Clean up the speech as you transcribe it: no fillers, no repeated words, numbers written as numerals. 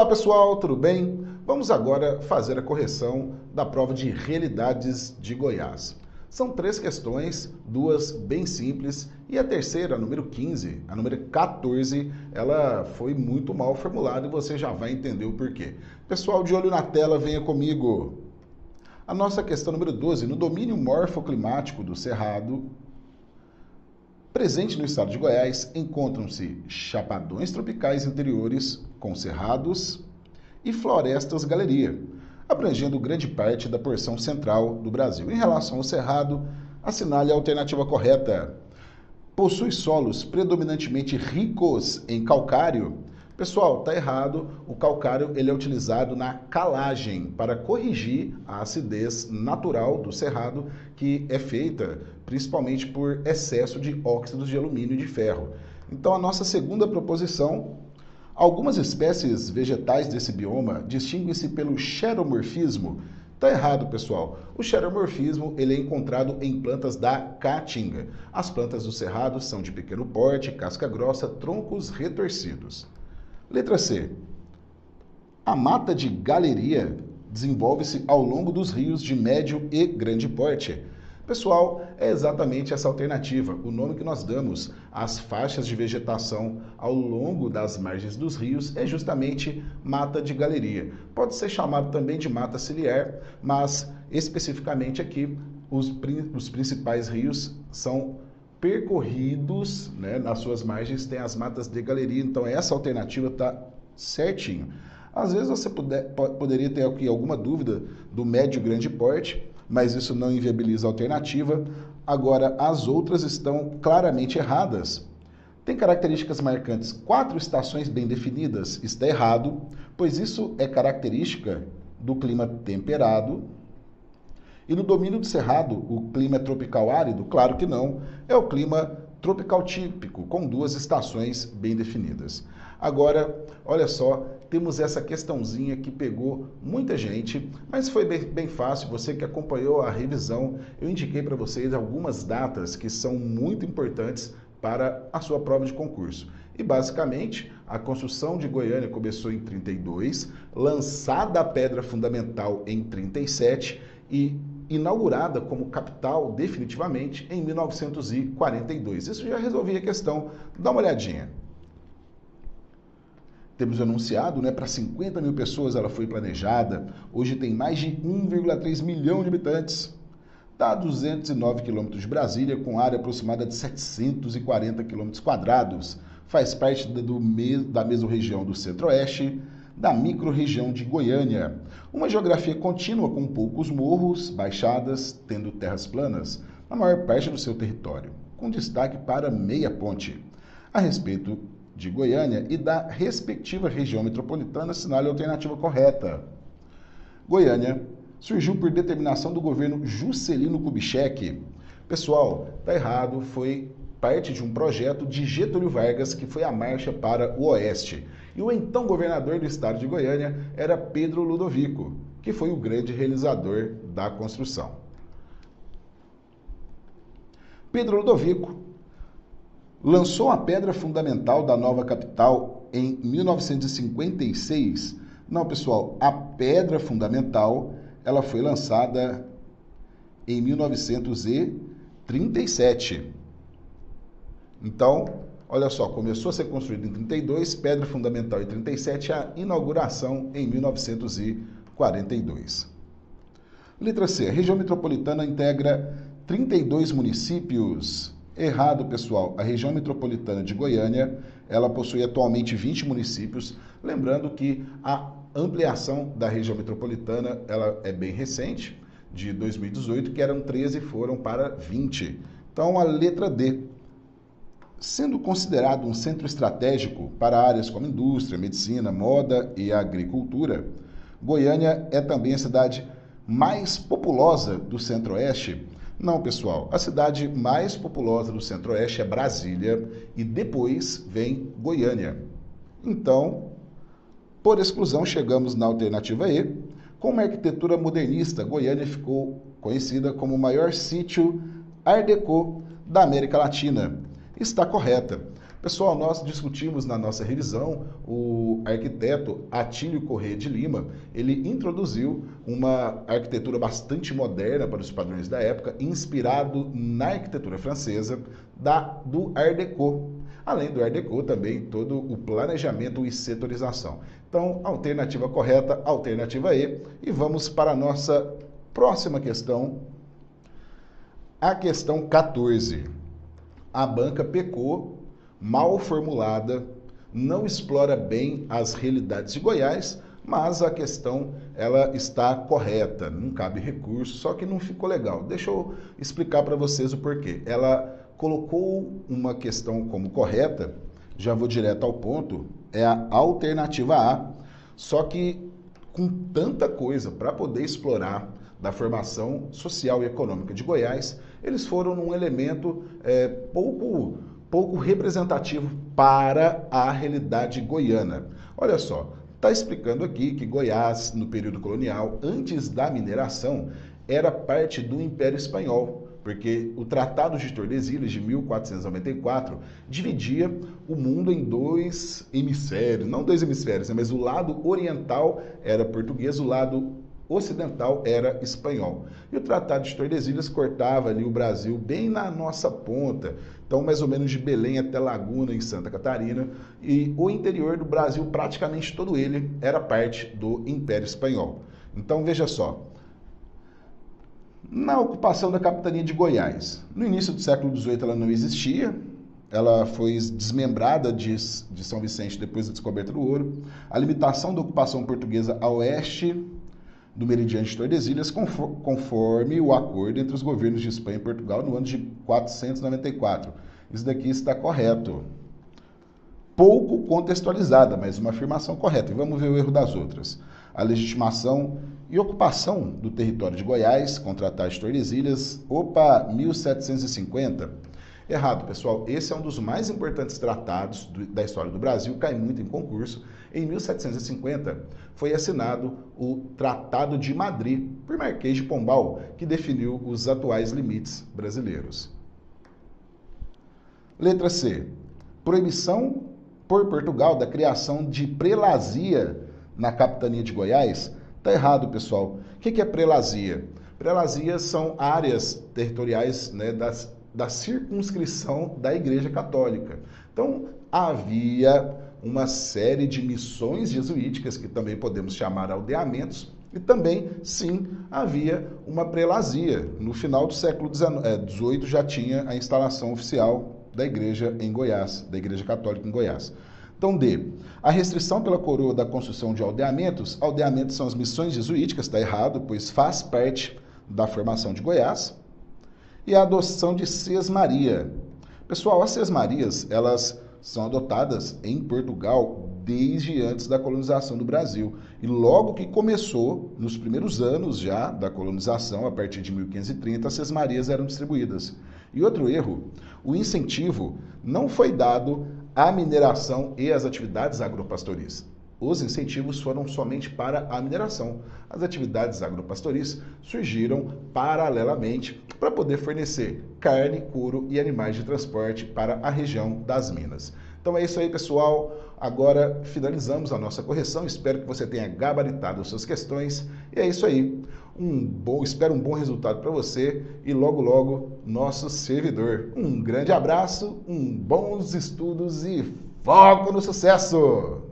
Olá pessoal, tudo bem? Vamos agora fazer a correção da prova de Realidades de Goiás. São 3 questões, 2 bem simples e a terceira, a número 15, a número 14, ela foi muito mal formulada e você já vai entender o porquê. Pessoal, de olho na tela, venha comigo. A nossa questão número 12, no domínio morfoclimático do Cerrado, presente no estado de Goiás, encontram-se chapadões tropicais interiores com cerrados e florestas galeria, abrangendo grande parte da porção central do Brasil. Em relação ao cerrado, assinale a alternativa correta. Possui solos predominantemente ricos em calcário. Pessoal, tá errado. O calcário ele é utilizado na calagem para corrigir a acidez natural do cerrado, que é feita principalmente por excesso de óxidos de alumínio e de ferro. Então, a nossa segunda proposição: algumas espécies vegetais desse bioma distinguem-se pelo xeromorfismo. Tá errado, pessoal. O xeromorfismo ele é encontrado em plantas da caatinga. As plantas do cerrado são de pequeno porte, casca grossa, troncos retorcidos. Letra C. A mata de galeria desenvolve-se ao longo dos rios de médio e grande porte. Pessoal, é exatamente essa alternativa, o nome que nós damos às faixas de vegetação ao longo das margens dos rios é justamente mata de galeria. Pode ser chamado também de mata ciliar, mas especificamente aqui os principais rios são percorridos, né, nas suas margens tem as matas de galeria, então essa alternativa está certinho. Às vezes você poderia ter aqui alguma dúvida do médio e grande porte, mas isso não inviabiliza a alternativa. Agora, as outras estão claramente erradas. Tem características marcantes, 4 estações bem definidas, está errado, pois isso é característica do clima temperado. E no domínio do cerrado, o clima é tropical árido? Claro que não, é o clima tropical típico, com 2 estações bem definidas. Agora, olha só, temos essa questãozinha que pegou muita gente, mas foi bem fácil. Você que acompanhou a revisão, eu indiquei para vocês algumas datas que são muito importantes para a sua prova de concurso. E basicamente, a construção de Goiânia começou em 32, lançada a pedra fundamental em 37 e inaugurada como capital definitivamente em 1942. Isso já resolvia a questão. Dá uma olhadinha. Temos anunciado, né, para 50 mil pessoas ela foi planejada. Hoje tem mais de 1,3 milhão de habitantes. Está a 209 quilômetros de Brasília, com área aproximada de 740 quilômetros quadrados. Faz parte da mesorregião do Centro-Oeste, da micro-região de Goiânia. Uma geografia contínua com poucos morros, baixadas, tendo terras planas na maior parte do seu território, com destaque para Meia Ponte. A respeito de Goiânia e da respectiva região metropolitana, assinale a alternativa correta. Goiânia surgiu por determinação do governo Juscelino Kubitschek. Pessoal, tá errado, foi parte de um projeto de Getúlio Vargas, que foi a marcha para o Oeste. E o então governador do estado de Goiânia era Pedro Ludovico, que foi o grande realizador da construção. Pedro Ludovico lançou a pedra fundamental da nova capital em 1956. Não, pessoal, a pedra fundamental ela foi lançada em 1937. Então, olha só, começou a ser construído em 32, pedra fundamental em 37, a inauguração em 1942. Letra C. A região metropolitana integra 32 municípios. Errado, pessoal. A região metropolitana de Goiânia, ela possui atualmente 20 municípios. Lembrando que a ampliação da região metropolitana, ela é bem recente, de 2018, que eram 13 e foram para 20. Então, a letra D. Sendo considerado um centro estratégico para áreas como indústria, medicina, moda e agricultura, Goiânia é também a cidade mais populosa do Centro-Oeste. Não, pessoal, a cidade mais populosa do Centro-Oeste é Brasília e depois vem Goiânia. Então, por exclusão, chegamos na alternativa E. Com uma arquitetura modernista, Goiânia ficou conhecida como o maior sítio Art Deco da América Latina. Está correta. Pessoal, nós discutimos na nossa revisão, o arquiteto Atílio Corrêa de Lima, ele introduziu uma arquitetura bastante moderna para os padrões da época, inspirado na arquitetura francesa do Art Deco. Além do Art Deco, também todo o planejamento e setorização. Então, alternativa correta, alternativa E. E vamos para a nossa próxima questão, a questão 14. A banca pecou, mal formulada, não explora bem as realidades de Goiás, mas a questão ela está correta, não cabe recurso, só que não ficou legal. Deixa eu explicar para vocês o porquê. Ela colocou uma questão como correta, já vou direto ao ponto, é a alternativa A, só que com tanta coisa para poder explorar da formação social e econômica de Goiás, eles foram num elemento pouco representativo para a realidade goiana. Olha só, está explicando aqui que Goiás, no período colonial, antes da mineração, era parte do Império Espanhol, porque o Tratado de Tordesilhas, de 1494, dividia o mundo em dois hemisférios, não dois hemisférios, mas o lado oriental era português, o lado ocidental era espanhol. E o Tratado de Tordesilhas cortava ali o Brasil bem na nossa ponta, então mais ou menos de Belém até Laguna, em Santa Catarina, e o interior do Brasil, praticamente todo ele, era parte do Império Espanhol. Então veja só, na ocupação da capitania de Goiás, no início do século XVIII ela não existia, ela foi desmembrada de São Vicente depois da descoberta do ouro, a limitação da ocupação portuguesa a oeste do meridiano de Tordesilhas, conforme o acordo entre os governos de Espanha e Portugal no ano de 494. Isso daqui está correto. Pouco contextualizada, mas uma afirmação correta. E vamos ver o erro das outras. A legitimação e ocupação do território de Goiás, com o Tratado de Tordesilhas, 1750. Errado, pessoal. Esse é um dos mais importantes tratados da história do Brasil, cai muito em concurso. Em 1750, foi assinado o Tratado de Madrid, por Marquês de Pombal, que definiu os atuais limites brasileiros. Letra C. Proibição por Portugal da criação de prelazia na capitania de Goiás. Está errado, pessoal. O que é prelazia? Prelazias são áreas territoriais, né, da circunscrição da Igreja Católica. Então, havia uma série de missões jesuíticas, que também podemos chamar aldeamentos, e também, sim, havia uma prelazia. No final do século XVIII já tinha a instalação oficial da Igreja em Goiás, da Igreja Católica em Goiás. Então, D. A restrição pela coroa da construção de aldeamentos. Aldeamentos são as missões jesuíticas, está errado, pois faz parte da formação de Goiás. E a adoção de sesmaria. Pessoal, as sesmarias, elas são adotadas em Portugal desde antes da colonização do Brasil. E logo que começou, nos primeiros anos já da colonização, a partir de 1530, as sesmarias eram distribuídas. E outro erro, o incentivo não foi dado à mineração e às atividades agropastoris. Os incentivos foram somente para a mineração. As atividades agropastoris surgiram paralelamente para poder fornecer carne, couro e animais de transporte para a região das Minas. Então é isso aí, pessoal. Agora finalizamos a nossa correção. Espero que você tenha gabaritado as suas questões. E é isso aí. Espero um bom resultado para você e logo, logo, nosso servidor. Um grande abraço, bons estudos e foco no sucesso!